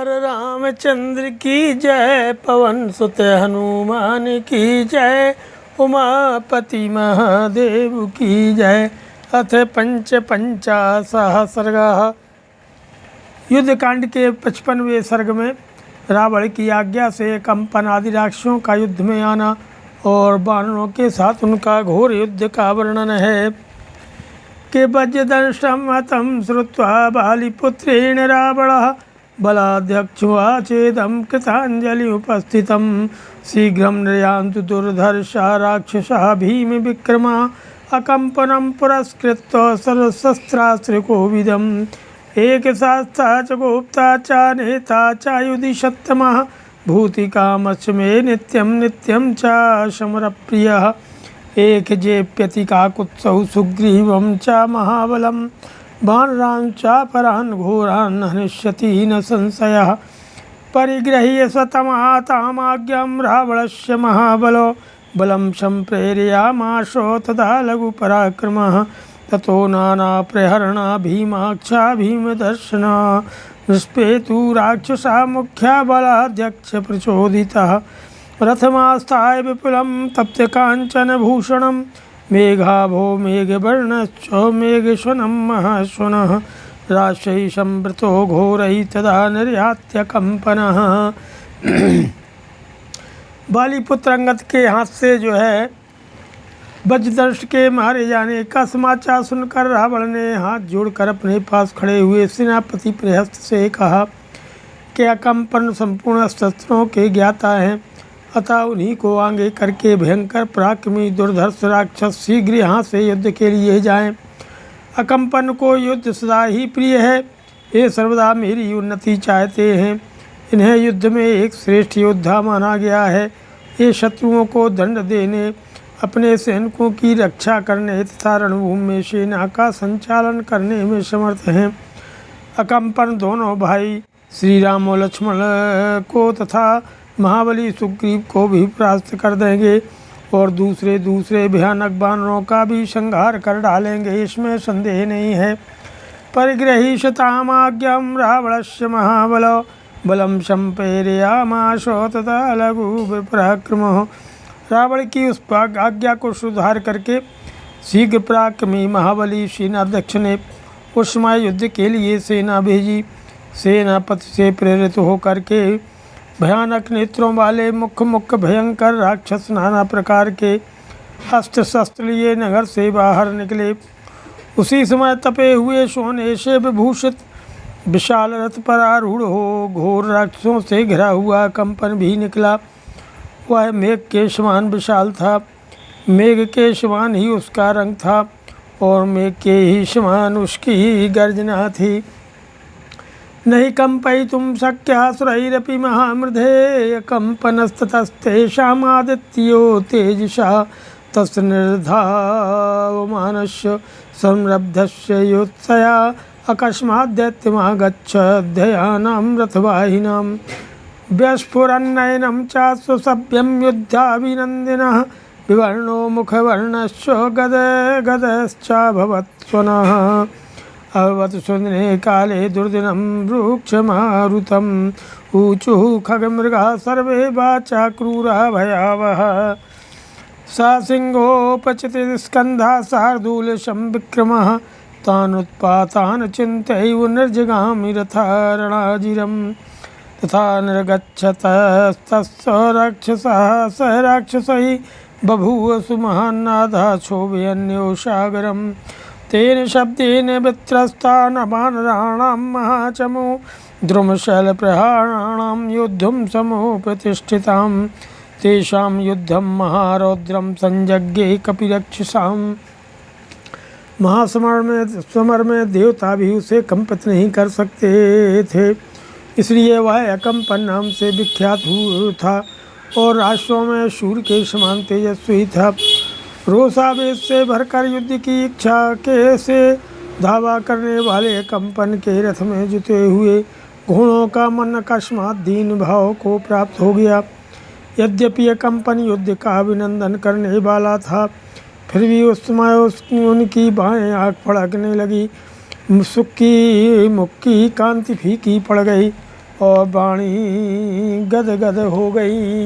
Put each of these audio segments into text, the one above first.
सियावर रामचंद्र की जय, पवन सुत हनुमान की जय, उमापति महादेव की जय। अथ पंचाशः सर्गः। युद्धकांड के 55वें सर्ग में रावण की आज्ञा से कंपन आदि राक्षसों का युद्ध में आना और वानरों के साथ उनका घोर युद्ध का वर्णन है। कि वज्रदंष्टं हतं श्रुत्वा बालिपुत्रेण रावणः बलाध्यक्षवाचेदं कृताञ्जलिमुपस्थितं शीघ्रं नृयान्तु दुर्धर्षा राक्षसः भीमविक्रमा अकम्पनं पुरस्कृत्य सर्वशस्त्रास्त्रकोविदम् एकशास्ता च गुप्ता च नेता च युधिषत्तमः भूतिकामश्च मे नित्यं नित्यं च समरप्रियः एक जेप्यतिकाकुत्सौ सुग्रीवं च महाबलं वानरान् च परान् घोरान् हनिष्यति न संशयः परिगृह्य स्वतमातामाज्ञां रावणस्य महाबलो बलं सम्प्रेरयामाशो तदा लघुपराक्रमः ततो नानाप्रहरणा भीमाक्षा भीमदर्शना निष्पेतु राक्षसा मुख्या बलाध्यक्ष प्रचोदितः रथमास्थाय विपुलं तप्तकाञ्चनभूषणं मेघाभो मेघवर्णश्च मेघश्वनं महाश्वनः राशैः संवृतो घोरैः तदा निर्यात्य कंपनः। बालीपुत्र अंगद के हाथ से जो है वज्रदंष्ट के मारे जाने का समाचार सुनकर रावण ने हाथ जोड़कर अपने पास खड़े हुए सेनापति प्रहस्त से कहा कि अकंपन संपूर्ण शस्त्रों के ज्ञाता हैं, अतः उन्हीं को आगे करके भयंकर पराक्रमी दुर्धर्ष राक्षस शीघ्र यहाँ से युद्ध के लिए जाएं। अकंपन को युद्ध सदा ही प्रिय है, ये सर्वदा मेरी उन्नति चाहते हैं। इन्हें युद्ध में एक श्रेष्ठ योद्धा माना गया है। ये शत्रुओं को दंड देने, अपने सैनिकों की रक्षा करने तथा रणभूमि में सेना का संचालन करने में समर्थ हैं। अकंपन दोनों भाई श्री राम और लक्ष्मण को तथा महाबली सुग्रीव को भी परास्त कर देंगे और दूसरे भयानक वानरों का भी संहार कर डालेंगे, इसमें संदेह नहीं है। परिगृहीषतामाज्ञां रावणस्य महाबलो बलं सम्प्रेरयामाशो तथा लघु विपराक्रमः। रावण की उस आज्ञा को सुधार करके शीघ्र पराक्रमी महाबली सेनाध्यक्ष ने उस समय युद्ध के लिए सेना भेजी। सेनापति से प्रेरित होकर के भयानक नेत्रों वाले मुख्य भयंकर राक्षस नाना प्रकार के अस्त्र शस्त्र लिए नगर से बाहर निकले। उसी समय तपे हुए सोने से विभूषित विशाल रथ पर आरूढ़ हो घोर राक्षसों से घिरा हुआ कंपन भी निकला। वह मेघ के समान विशाल था, मेघ के समान ही उसका रंग था और मेघ के ही समान उसकी ही गर्जना थी। नहीं कंपयितुं शक्यः सुरैरपि महामृधे कंपनस्ततस्तेषामादित्यो तेजसा तस्य निर्धावमानस्य संरब्धस्य योत्सया अकस्माद्दैत्यमागच्छद्भयानां रथवाहिनां व्यस्फुरन्नयनं च स्वसभ्यं युद्धाभिनन्दिनः विवर्णो मुखवर्णश्च गदश्चाभवत् स्वनः अभवत् सुदिने काले दुर्दिनं वृक्षमारुतम् ऊचुः खगमृगाः सर्वे वाचा क्रूरा भयावः सा सिंहोपचितस्कन्धः शार्दूलसंविक्रमः तानुत्पातान् चिन्तयैव निर्जगामि रथारणाजिरं तथा निर्गच्छतस्तस्य राक्षसः स राक्षसैः बभूव सुमहान्नादः क्षोभयन्यो सागरम् तेन शब्देन वित्रस्ता न वानराणां महाचमो द्रुमशैलप्रहाराणां युद्धं समो प्रतिष्ठितां तेषां युद्धं महारौद्रं संजज्ञे कपिरक्षसां। महासमर में देवता भी उसे कंपित नहीं कर सकते थे, इसलिए वह अकंपन नाम से विख्यात हुआ था और राष्ट्रों में सूर्य के समान तेजस्वी था। रोषावेश से भरकर युद्ध की इच्छा के से धावा करने वाले कंपन के रथ में जुटे हुए घोड़ों का मन अकस्मात दीन भाव को प्राप्त हो गया। यद्यपि कंपन युद्ध का अभिनंदन करने वाला था, फिर भी उस समय उनकी बाएं आँख फड़कने लगी, मुख की कांति फीकी पड़ गई और वाणी गदगद हो गई।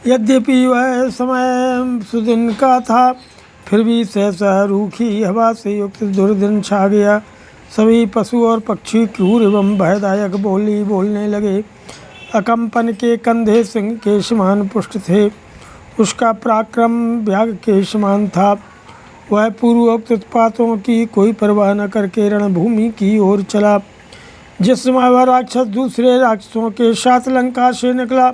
यद्यपि वह समय सुदिन का था, फिर भी सहसा रूखी हवा से युक्त दुर्दिन छा गया। सभी पशु और पक्षी क्रूर एवं भयदायक बोली बोलने लगे। अकम्पन के कंधे सिंह के समान पुष्ट थे, उसका पराक्रम व्याघ्र के समान था। वह पूर्वोक्त उत्पातों की कोई परवाह न करके रणभूमि की ओर चला। जिस समय वह राक्षस दूसरे राक्षसों के साथ लंका से निकला,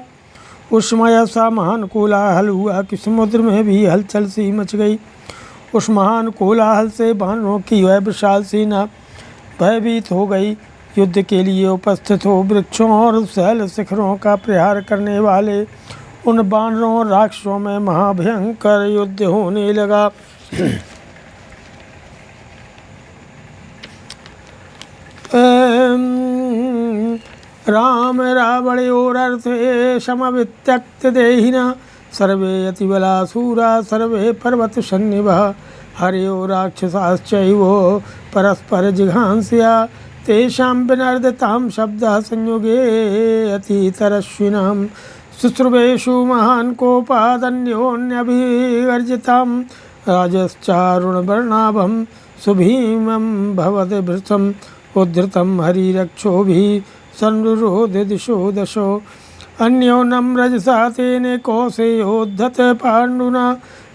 उस समय ऐसा महान कोलाहल हुआ कि समुद्र में भी हलचल सी मच गई। उस महान कोलाहल से वानरों की वह विशाल सेना भयभीत हो गई। युद्ध के लिए उपस्थित हो वृक्षों और शैल शिखरों का प्रहार करने वाले उन वानरों और राक्षसों में महाभयंकर युद्ध होने लगा। राम रावणयोरर्थे समवित्यक्त देहिना सर्वे अतिबलासूरा सर्वे पर्वत सन्निभः हर्यो राक्षसाश्चैव परस्पर जिघांस्या तेषां विनर्दतां शब्दः संयुगे अतितरश्विनां शुश्रुवेषु महान् कोपादन्योन्यभिवर्जितां राजश्चारुणवर्णाभं सुभीमं भवद्भृशम् उद्धृतं हरिरक्षोभिः संरुरोध दिशो दशो अन्योन्नं रजसा तेन कौसेयोद्धत पाण्डुना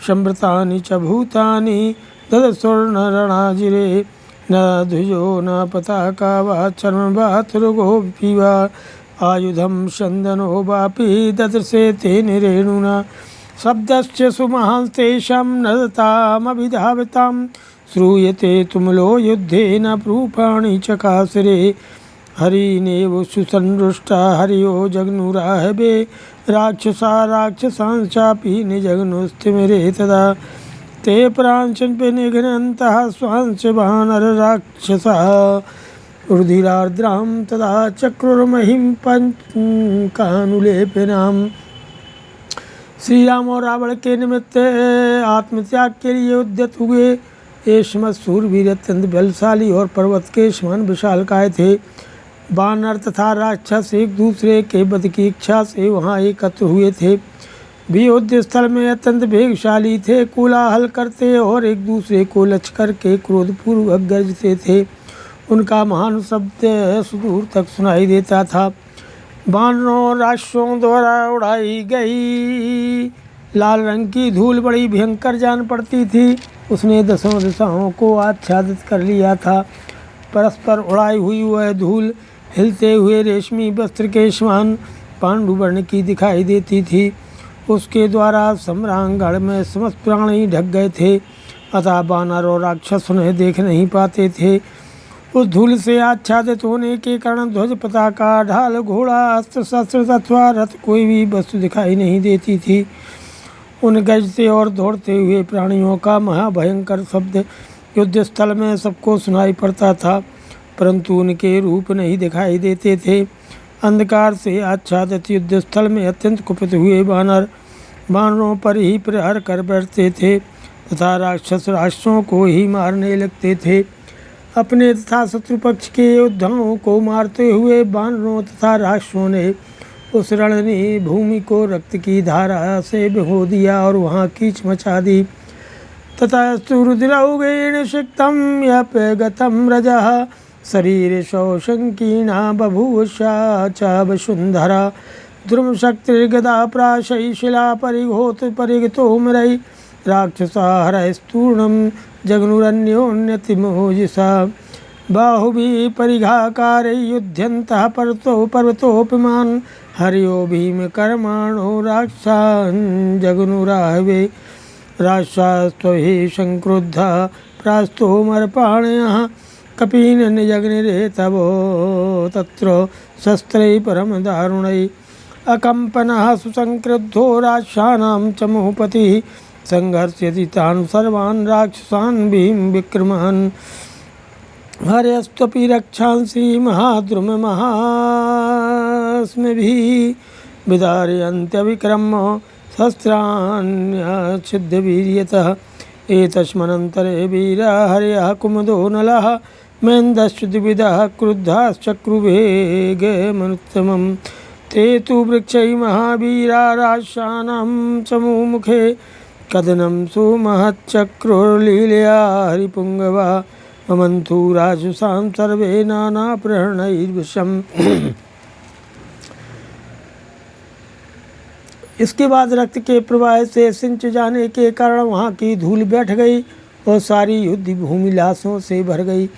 संवृतानि च भूतानि ददस्वर्णरणाजिरे न ध्वजो न पताका वा चर्मवातुर्गोऽपि वा आयुधं चन्दनो वापि ददृशे तेन रेणुना शब्दश्च सुमहांस्तेषां नदतामभिधावितां श्रूयते तुमुलो युद्धेन रूपाणि चकासरे हरिनेव सुसंरुष्टा हरियो जग्नुराहवे राक्षसा राक्षसांश्चापि निजग्नुस्तिमिरे तदा ते प्रांशन्निघ्नन्तः स्वांश वानरराक्षसाः रुधिरार्द्रां तदा चक्रुर्महिं पंचकानुलेपनाम्। श्री राम और रावण के निमित्त आत्मत्याग के लिए उद्यत हुए ये शूरवीर अत्यंत बलशाली और पर्वत के समान विशालकाय थे। वानर तथा राक्षस एक दूसरे के वध की इच्छा से वहाँ एकत्र हुए थे। भी युद्ध स्थल में अत्यंत वेगशाली थे, कोलाहल करते और एक दूसरे को लक्ष्य करके क्रोधपूर्वक गरजते थे। उनका महान शब्द सुदूर तक सुनाई देता था। वानरों राक्षसों द्वारा उड़ाई गई लाल रंग की धूल बड़ी भयंकर जान पड़ती थी। उसने दसों दिशाओं को आच्छादित कर लिया था। परस्पर उड़ाई हुई वह धूल हिलते हुए रेशमी वस्त्र के समान पांडु वर्ण की दिखाई देती थी। उसके द्वारा सम्रांगण में समस्त प्राणी ढक गए थे, अतः वानर और राक्षस उन्हें देख नहीं पाते थे। उस धूल से आच्छादित होने के कारण ध्वज पताका ढाल घोड़ा अस्त्र शस्त्र अथवा रथ कोई भी वस्तु दिखाई नहीं देती थी। उन गजते और दौड़ते हुए प्राणियों का महाभयंकर शब्द युद्ध स्थल में सबको सुनाई पड़ता था, परंतु उनके रूप नहीं दिखाई देते थे। अंधकार से आच्छादित युद्ध स्थल में अत्यंत कुपित हुए वानरों पर ही प्रहार कर बैठते थे तथा राक्षसों को ही मारने लगते थे। अपने तथा शत्रु पक्ष के योद्धाओं को मारते हुए वानरों तथा राक्षसों ने उस रणनी भूमि को रक्त की धारा से भिगो दिया और वहाँ कीच मचा दी। तथा रुद्रौघेन सिक्तं यपगतं रजः शरीर शोषंकीर्णा बभूवुषा च वसुन्धरा द्रुमशक्तिर्गदा प्राशै शिला परिघोत परिगतो मरै राक्षसा हरैस्तूर्णं जग्नुरन्योन्यतिमोजसा बाहुभिः परिघाकारै युध्यन्तः पर्वतोपमान् हरियो भीमकर्माणो राक्षसान् जग्नुराहवे राक्षसास्त्वहि संक्रुद्धा प्रास्तोमर्पाणयः कपीननिजग्निरे तवो तत्र शस्त्रैः परमदारुणैः अकम्पनः सुसंक्रुद्धो राक्षसानां च मोहपतिः संघर्षयति तान् सर्वान् राक्षसान् भीमविक्रमान् हर्यस्त्वपि रक्षांसि महाद्रुममहास्मिभिः विदारयन्त्यविक्रम्य शस्त्राण्यच्छिद्यवीर्यतः एतस्मनन्तरे वीरा हर्यः कुमुदो नलः मेन्दश्च द्विविधः क्रुद्धश्चक्रुवेगमनुत्तमं ते तु वृक्षै महावीरा राशानां चमूमुखे कदनं सुमहच्चक्रुर्लीलया हरिपुङ्गवा ममन्तु राजसां सर्वे नानाप्रणैर्विषम्। इसके बाद रक्त के प्रवाह से सिंच जाने के कारण वहाँ की धूल बैठ गई और सारी युद्ध भूमि लाशों से भर गई।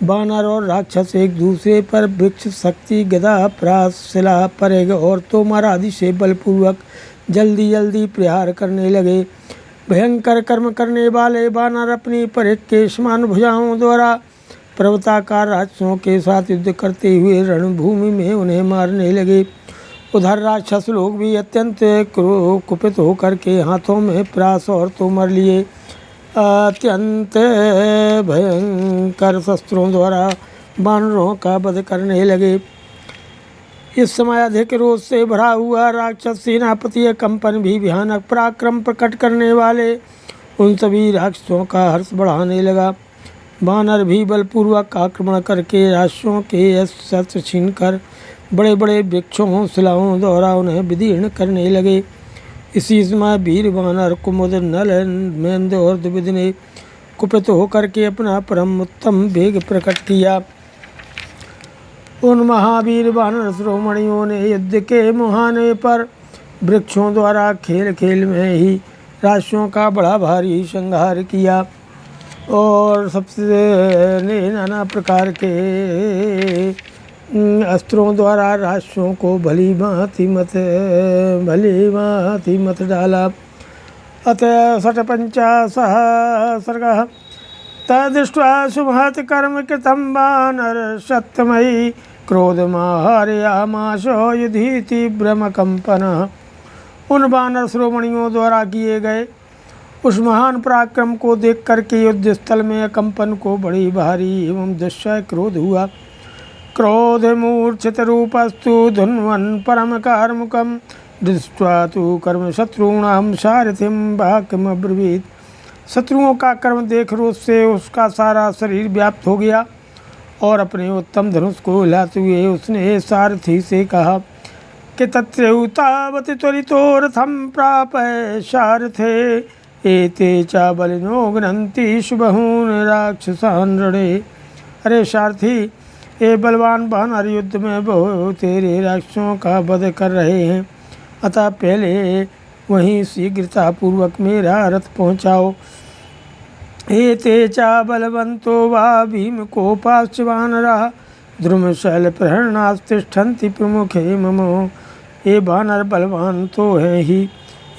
बानर और राक्षस एक दूसरे पर वृक्ष, शक्ति, गदा, प्रास, शिला, परेग और तोमर आदि से बलपूर्वक जल्दी जल्दी प्रहार करने लगे। भयंकर कर्म करने वाले बानर अपनी परिख के समान भुजाओं द्वारा पर्वताकार राक्षसों के साथ युद्ध करते हुए रणभूमि में उन्हें मारने लगे। उधर राक्षस लोग भी अत्यंत कुपित होकर के हाथों में प्रास और तोमर लिए अत्यंत भयंकर शस्त्रों द्वारा बानरों का वध करने लगे। इस समय अधिक रोष से भरा हुआ राक्षस सेनापति कंपन भी भयानक पराक्रम प्रकट करने वाले उन सभी राक्षसों का हर्ष बढ़ाने लगा। बानर भी बलपूर्वक आक्रमण करके राक्षसों के शस्त्र छीनकर बड़े बड़े वृक्षों, शिलाओं द्वारा उन्हें विदीर्ण करने लगे। इसी समय वीर बानर कुमुद, नल, मेंद और द्विविद ने कुपित होकर के अपना परम उत्तम वेग प्रकट किया। उन महावीर वानर शिरोमणियों ने युद्ध के मुहाने पर वृक्षों द्वारा खेल खेल में ही राक्षसों का बड़ा भारी संहार किया और सबसे ने नाना प्रकार के अस्त्रों द्वारा राक्षसों को भली भांति मत डाला। अतः षट्पञ्चाशः तदृष्ट्वा सुमहत् कर्म कृतं वानर सत्यमयी क्रोधमाहरयामास युधि तीव्रमकम्पनः। उन वानर शिरोमणियों द्वारा किए गए उस महान पराक्रम को देख करके युद्ध स्थल में कंपन को बड़ी भारी एवं दुस्सह क्रोध हुआ। क्रोध मूर्छित रूपस्तु धुन्वन् परम कार्मुकं दृष्ट्वा तु कर्म शत्रूणां सारथिं वाक्यमब्रवीत्। शत्रुओं का कर्म देख रोष से उसका सारा शरीर व्याप्त हो गया और अपने उत्तम धनुष को हिलाते हुए उसने सारथी से कहा कि तत्रैतावत् त्वरितो रथं प्रापय सारथे एते च बलिनो गृह्णन्ति शुबहून् राक्षसान् रणे। अरे सारथी, ये बलवान वानर युद्ध में बहु तेरे राक्षसों का वध कर रहे हैं, अतः पहले वहीं शीघ्रतापूर्वक मेरा रथ पहुँचाओ। एते च बलवन्तो वा भीमकोपाश्च वानराः द्रुमशैलप्रहरणास्तिष्ठन्ति प्रमुखे मम। ये वानर बलवान तो हैं ही,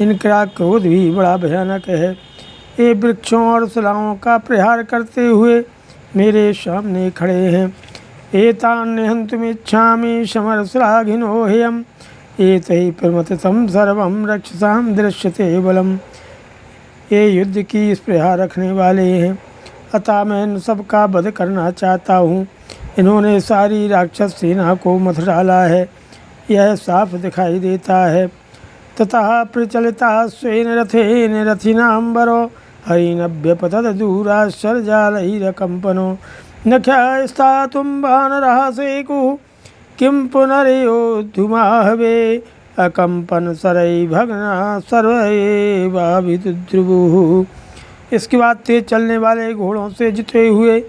इनका क्रोध भी बड़ा भयानक है। ये वृक्षों और शिलाओं का प्रहार करते हुए मेरे सामने खड़े हैं। एतान् निहन्तुमिच्छामि समरश्लाघिनो ह्यम् एतैः प्रमथितं सर्वं रक्षसां दृश्यते बलम्। ये युद्ध की स्पृहा रखने वाले हैं, अतः मैं इन सब का वध करना चाहता हूँ। इन्होंने सारी राक्षस सेना को मथ डाला है, यह साफ दिखाई देता है। ततः प्रचलिता स्वेन रथेन रथिनाम्बरो हरिनभ्यपतत दूराश्चर्यजालैरकम्पनो न ख्यास्तातुं वानरः सेकुः किं पुनर्योद्धुमाहवे अकम्पन सरई भग्ना सर्वैवाभिद्रुवुः। इसके बाद तेज चलने वाले घोड़ों से जिते हुए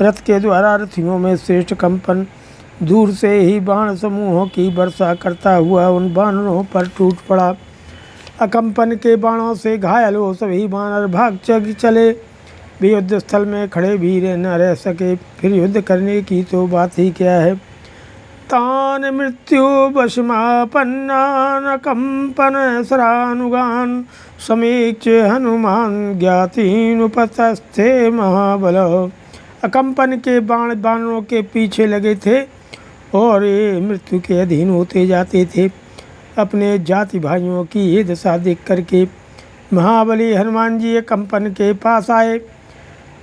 रथ के द्वारा रथियों में श्रेष्ठ कंपन दूर से ही बाण समूहों की वर्षा करता हुआ उन बानरों पर टूट पड़ा। अकम्पन के बाणों से घायल हो सभी बानर भाग चले भी युद्ध स्थल में खड़े भी न रह सके, फिर युद्ध करने की तो बात ही क्या है। तान मृत्यु वशमापन्नान कंपन सरानुगान समीक्ष हनुमान ज्ञातिनुपतस्थे महाबल। अकम्पन के बाण बानरों के पीछे लगे थे और ये मृत्यु के अधीन होते जाते थे। अपने जाति भाइयों की ये दशा देख करके महाबली हनुमान जी अकम्पन के पास आए।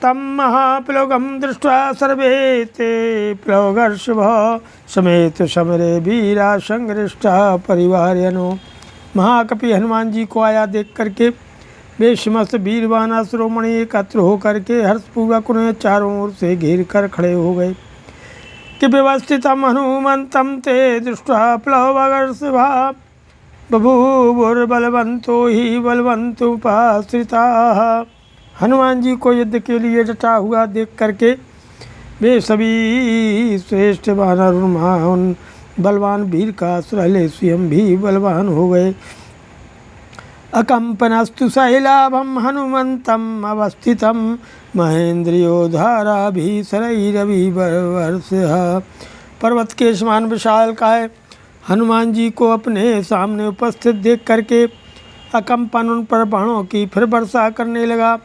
तम महाप्लवगं दृष्ट्वा सर्वे ते प्लवगर्षभः समेत समरे वीरा संगृष्टा परिवार्यनो। महाकपि हनुमान जी को आया देख करके वे समस्त वीरवान शिरोमणि एकत्र होकर के हर्षपूर्वक उन्हें चारों ओर से घेर कर खड़े हो गए कि व्यवस्थितम हनुमंतम ते दृष्ट्वा प्लवगर्षभा बभूवुर्बलवन्तो ही बलवन्तोपाश्रिताः। हनुमान जी को युद्ध के लिए डटा हुआ देख करके वे सभी श्रेष्ठ वानर महान बलवान वीर का आश्रय ले स्वयं भी बलवान हो गए। अकंपनस्तु शैलाभम हनुमंतम अवस्थितम महेन्द्रियोधाराभिशरैरविवर्षः। पर्वत के समान विशाल काय हनुमान जी को अपने सामने उपस्थित देख करके अकंपन उन पर बाणों की फिर वर्षा करने लगा,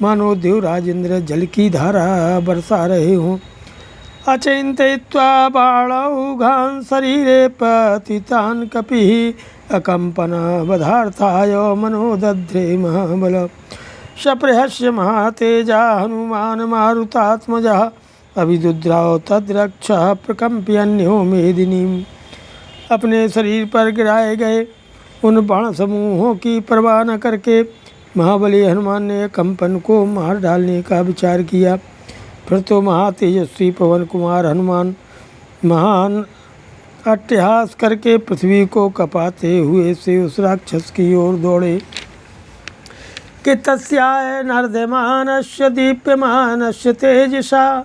मानो देवराज इंद्र जल की धारा बरसा रहे हों। अचिंतयित्वा बाणौघान् शरीरे पतितान् कपिः अकंपनावधार्थाय मनोदध्रे महाबल। सप्रहस्य महातेजा हनुमान मारुतात्मजः अभिदुद्राव तद्रक्षः प्रकम्प्यन्यो मेदिनीम्। अपने शरीर पर गिराए गए उन बाण समूहों की परवाह न करके महाबली हनुमान ने कंपन को मार डालने का विचार किया। फिर तो महातेजस्वी पवन कुमार हनुमान महान अट्टहास करके पृथ्वी को कपाते हुए से उस राक्षस की ओर दौड़े कि तस्याय नर्दमानस्य दीप्यमानस्य तेजसा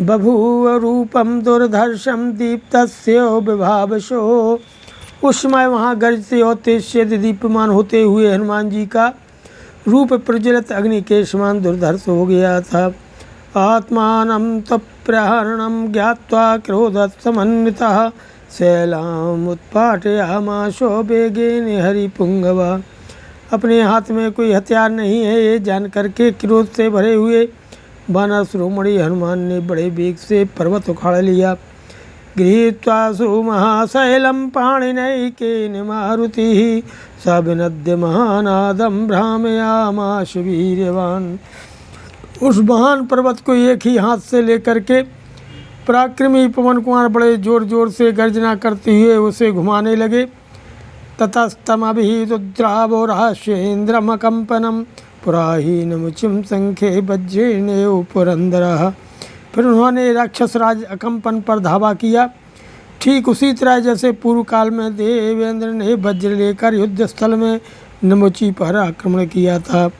बभूव रूपम दुर्धर्षम दीप्तस्य विभावशो। उस समय वहाँ गरजते और तेज से दीप्यमान होते हुए हनुमान जी का रूप प्रज्वलित अग्नि के समान दुर्धर्ष हो गया था। आत्मानं तप्रहरणं ज्ञात्वा क्रोधसमन्वितः शैलामुत्पाटयामाशो वेगेन हरिपुंगवा। अपने हाथ में कोई हथियार नहीं है ये जान करके क्रोध से भरे हुए वानर शिरोमणि हनुमान ने बड़े वेग से पर्वत उखाड़ लिया। गृहीत्वा सुमहाशैलं पाणिनैकेन मारुतिः सविनद्य महानादं भ्रामयामाश वीर्यवान्। उस महान पर्वत को एक ही हाथ से लेकर के पराक्रमी पवन कुमार बड़े जोर जोर से गर्जना करते हुए उसे घुमाने लगे। ततस्तमभिरुद्रावोराश्येन्द्रमकम्पनं पुराहीनमुचिं संख्ये वज्रेणेव पुरंदरः। फिर उन्होंने राक्षस राज अकंपन पर धावा किया। ठीक उसी तरह जैसे पूर्व काल में देवेंद्र ने वज्र लेकर युद्ध स्थल में नमुची पर आक्रमण किया था।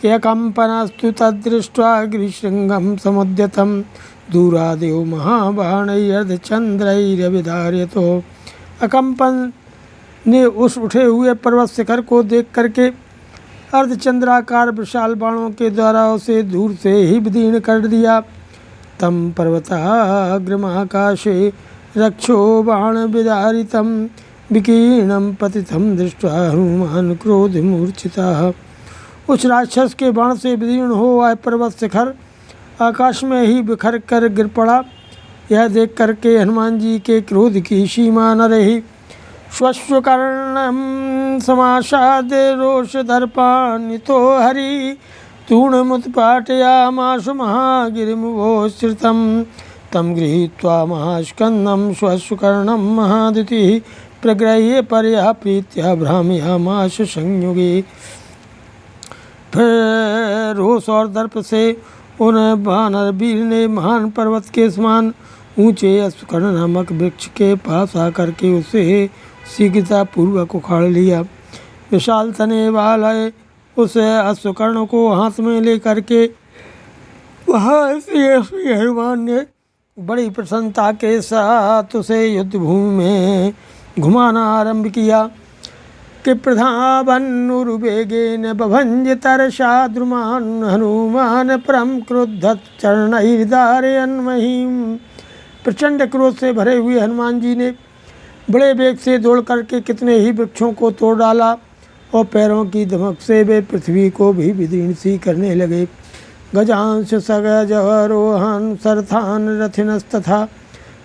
अकंपनस्तु तदृष्ट्वा गिरिशृंगं समुद्यतं दूरादेव महाबाणैर्र्धचन्द्रैरविधार्यतो। अकंपन ने उस उठे हुए पर्वत शिखर को देख करके अर्धचंद्राकार विशाल बाणों के द्वारा उसे दूर से ही विदीर्ण कर दिया। तम पर्वताग्रमाकाशे रक्षो बाण विदारितं विकीर्णं पतितं दृष्ट्वा हनुमान क्रोधमूर्छितः। उस राक्षस के बाण से विदीर्ण हो आए पर्वत शिखर आकाश में ही बिखर कर गिर पड़ा। यह देख करके हनुमान जी के क्रोध की सीमा न रही। श्वश्वकर्णं समासाद्य रोषदर्पान्वितो हरि तूर्णमुत्पाटयामाशु महागिरिमुपोश्रितं तं गृहीत्वा महास्कन्दं श्वश्वकर्णं महादितिः प्रगृह्य परया प्रीत्या भ्रामयामाश संयुगे। फिर रोष और दर्प से उन वानर वीर ने महान पर्वत के समान ऊंचे अश्वकर्ण नामक वृक्ष के पास आकर के उसे शीघ्रतापूर्वक उखाड़ लिया। विशाल तने वाले उस अश्वकर्ण को हाथ में लेकर के वहाँ श्री हनुमान ने बड़ी प्रसन्नता के साथ उसे युद्ध भूमि में घुमाना आरंभ किया कि प्रधावन्नुरुवेगेन बभंज तरसा द्रुमान् हनुमान परम क्रुद्धः चरणैर्धारयन् महीम्। प्रचंड क्रोध से भरे हुए हनुमान जी ने बड़े वेग से दौड़ करके कितने ही वृक्षों को तोड़ डाला और पैरों की धमक से वे पृथ्वी को भी विदीर्ण सी करने लगे। गजांश सगजरोहन सरथान रथिनस्तथा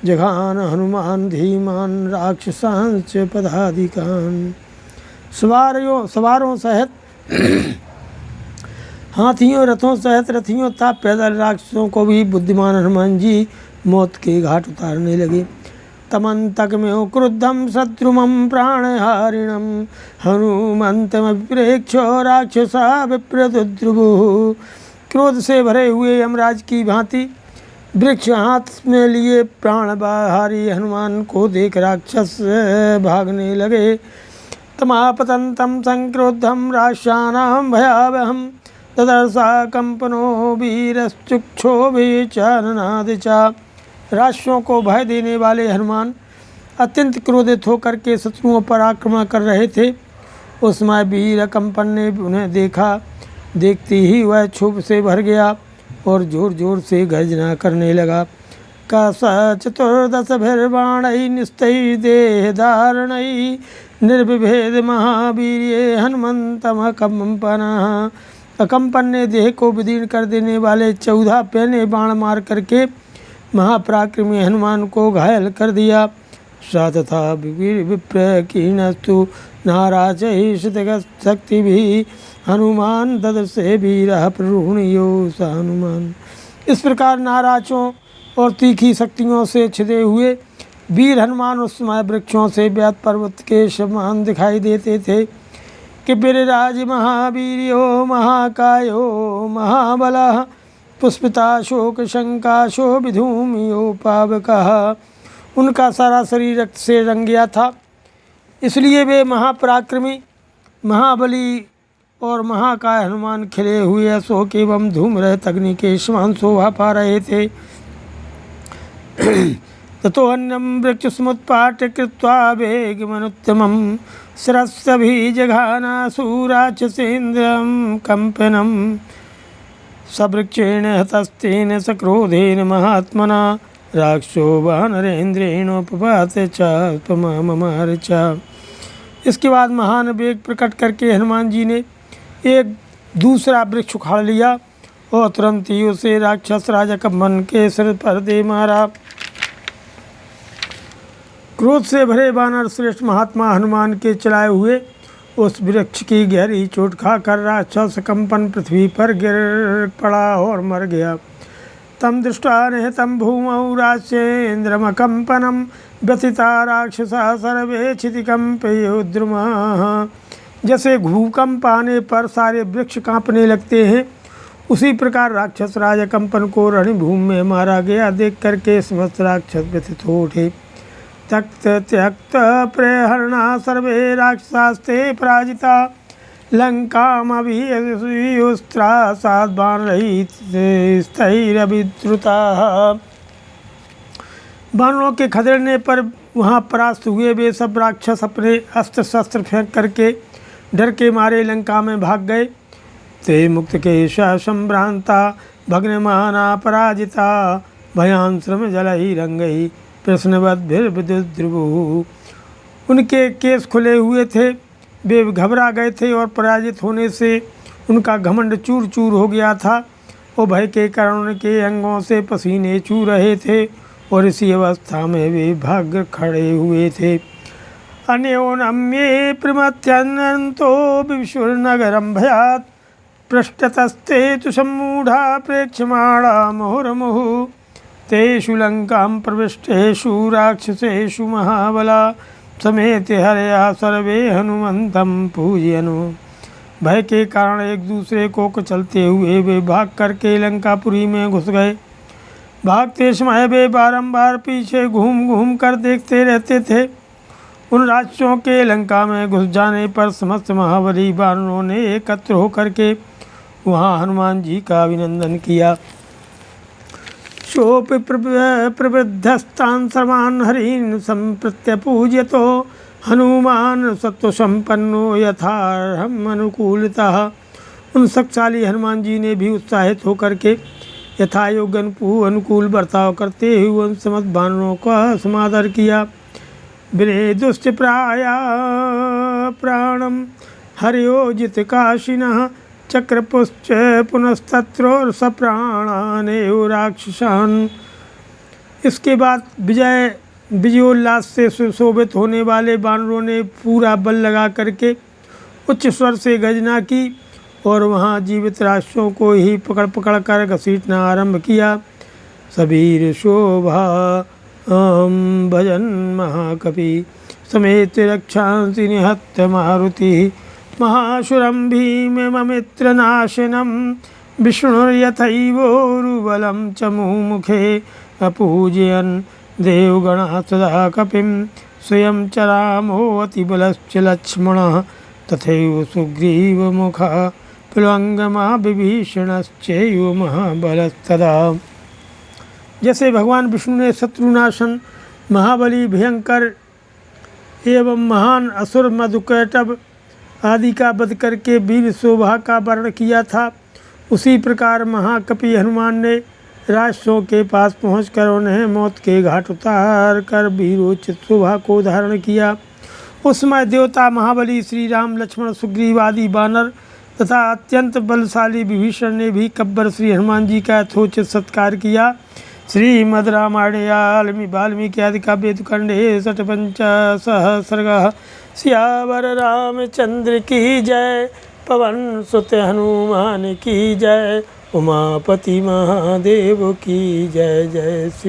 जघान हनुमान धीमान राक्षसांश्च पदाधिकान्। सवारों सहित हाथियों रथों सहित रथियों तथा पैदल राक्षसों को भी बुद्धिमान हनुमान जी मौत के घाट उतारने लगे। तमन्तकमेव क्रुद्धं शत्रुमं प्राणहारिणं हनुमन्तमभिप्रेक्ष्य राक्षसा विप्रदुद्रुवुः। क्रोध से भरे हुए यमराज की भांति वृक्ष हाथ में लिए प्राणहारी हनुमान को देख राक्षस भागने लगे। तमापतन्तं संक्रुद्धं राक्षसानां भयावहं तदर्शा कंपनो वीरश्चुक्षोभे च ननाद च। राक्षसों को भय देने वाले हनुमान अत्यंत क्रोधित होकर के शत्रुओं पर आक्रमण कर रहे थे। उस समय वीर कंपन ने उन्हें देखा। देखते ही वह क्षोभ से भर गया और जोर जोर से गर्जना करने लगा। कस चतुर्दशभिर्बाणैः निस्तैः देहधारणैः निर्विभेद महावीर्ये हनुमन्तमकम्पनः। अकम्पन ने देह को विदीर्ण कर देने वाले 14 पैने बाण मार करके महापराक्रमी हनुमान को घायल कर दिया। स तथा विप्रकीर्णस्तु नाराजैः शक्तिभिः हनुमान ददर्शे वीरः प्ररुह्णयो स हनुमान। इस प्रकार नाराजों और तीखी शक्तियों से छिदे हुए वीर हनुमान उस समय वृक्षों से व्यात पर्वत के समान दिखाई देते थे कि वीरराज महावीर्यो महाकायो महाबलः पुष्पिताशोक शंकाशो विधूमियो पावकः। उनका सारा शरीर रक्त से रंग गया था, इसलिए वे महापराक्रमी महाबली और महाकाय हनुमान खिले हुए अशोक एवं धूम रहित अग्नि के समान शोभा पा रहे थे। ततोऽन्यं वृक्षसमुत्पाट्य कृत्वा वेगमनुत्तमं सरस्वभिजघानासुराक्षसेन्द्रं कंपनं सवृक्षेण हतस्तेन सक्रोधेन महात्मना राक्षसो वानरेन्द्रेणोपपात च ममार च। इसके बाद महान वेग प्रकट करके हनुमान जी ने एक दूसरा वृक्ष उखाड़ लिया और तुरंत ही उसे राक्षस राजा कंपन के सिर पर दे मारा। क्रोध से भरे वानर श्रेष्ठ महात्मा हनुमान के चलाए हुए उस वृक्ष की गहरी चोट खाकर राक्षस कंपन पृथ्वी पर गिर पड़ा और मर गया। तम दृष्ट्वा निहतं भूमौ राक्षसेन्द्रमकम्पनं व्यथिता राक्षसा सर्वे क्षितिकम्पयोद्रुमाः। जैसे भूकंप आने पर सारे वृक्ष कांपने लगते हैं, उसी प्रकार राक्षस राजा कंपन को रणभूमि में मारा गया देख करके समस्त राक्षस व्यथित हो उठे। त्यक्त त्यक्त प्रहरणा सर्वे राक्षसास्ते पराजिता लंकामभियुस्त्रासाद् वानरैस्तैरभिद्रुताः। वानरों के खदेड़ने पर वहाँ परास्त हुए वे सब राक्षस अपने अस्त्र शस्त्र फेंक करके डर के मारे लंका में भाग गए। ते मुक्तकेशा संभ्रांता भग्नमाना पराजिता भयान श्रम जलहि रंगहि प्रश्नवद्भिर्विद्रुवुः। उनके केस खुले हुए थे, वे घबरा गए थे और पराजित होने से उनका घमंड चूर चूर हो गया था और भय के कारण उनके अंगों से पसीने चू रहे थे और इसी अवस्था में वे भाग खड़े हुए थे। अन्योन्ये प्रमथ्यन्तो विशुरनगरं भयात् पृष्ठतस्ते तु सम्मूढा प्रेक्षमाणा मुहुर्मुहुः। तेषु लंकां प्रविष्टेषु राक्षसेषु महाबला समेत हरया सर्वे हनुमंतं पूजयनु। भय के कारण एक दूसरे को कुचलते हुए वे भाग करके लंकापुरी में घुस गए। भागते समय वे बारंबार पीछे घूम घूम कर देखते रहते थे। उन राक्षसों के लंका में घुस जाने पर समस्त महाबली वानरों ने एकत्र होकर के वहाँ हनुमान जी का अभिनंदन किया। सोऽपि प्रवृद्धस्तान् सर्वान् हरीन् सम्प्रत्यपूज्यतो हनुमान सत्वसंपन्नो यथार्हम् अनुकूलतः। उन शक्तिशाली हनुमान जी ने भी उत्साहित होकर के यथायोग्य अनुकूल बर्ताव करते हुए उन समस्त वानरों का समादर किया। विनेदुश्च प्राया प्राणम हरियोजित काशिनः चक्रपुश्च पुनस्तत्र सप्राणानेव राक्षसान्। इसके बाद विजयोल्लास से सुशोभित होने वाले वानरों ने पूरा बल लगा करके उच्च स्वर से गर्जना की और वहाँ जीवित राक्षसों को ही पकड़ पकड़ कर घसीटना आरंभ किया। सबीर शोभा भजन महाकपि समेत रक्षांसि निहत्य मारुति महाशुरं भीममित्रनाशनं विष्णुर्यथैवोरुबलं च मुमुखे अपूजयन् देवगणः सदा कपिं स्वयं च रामो अतिबलश्च लक्ष्मणः तथैव सुग्रीवमुखः प्लवंगमा विभीषणश्चैव महाबलस्तदा। जैसे भगवान विष्णु ने शत्रुनाशन, महाबली, भयंकर एवं महान असुर मधुकैटभ आदि का वध करके वीर शोभा का वर्णन किया था, उसी प्रकार महाकपि हनुमान ने राक्षसों के पास पहुंचकर उन्हें मौत के घाट उतार कर वीरोचित शोभा को धारण किया। उस समय देवता महाबली श्री राम, लक्ष्मण, सुग्रीव आदि बानर तथा अत्यंत बलशाली विभीषण ने भी कब्बर श्री हनुमान जी का यथोचित सत्कार किया। श्रीमद् रामायणे वाल्मीकि आदि काव्ये षट्पञ्चशः सर्गः। सियावर रामचंद्र की जय, पवन सुत हनुमान की जय, उमापति महादेव की जय। जय श्री।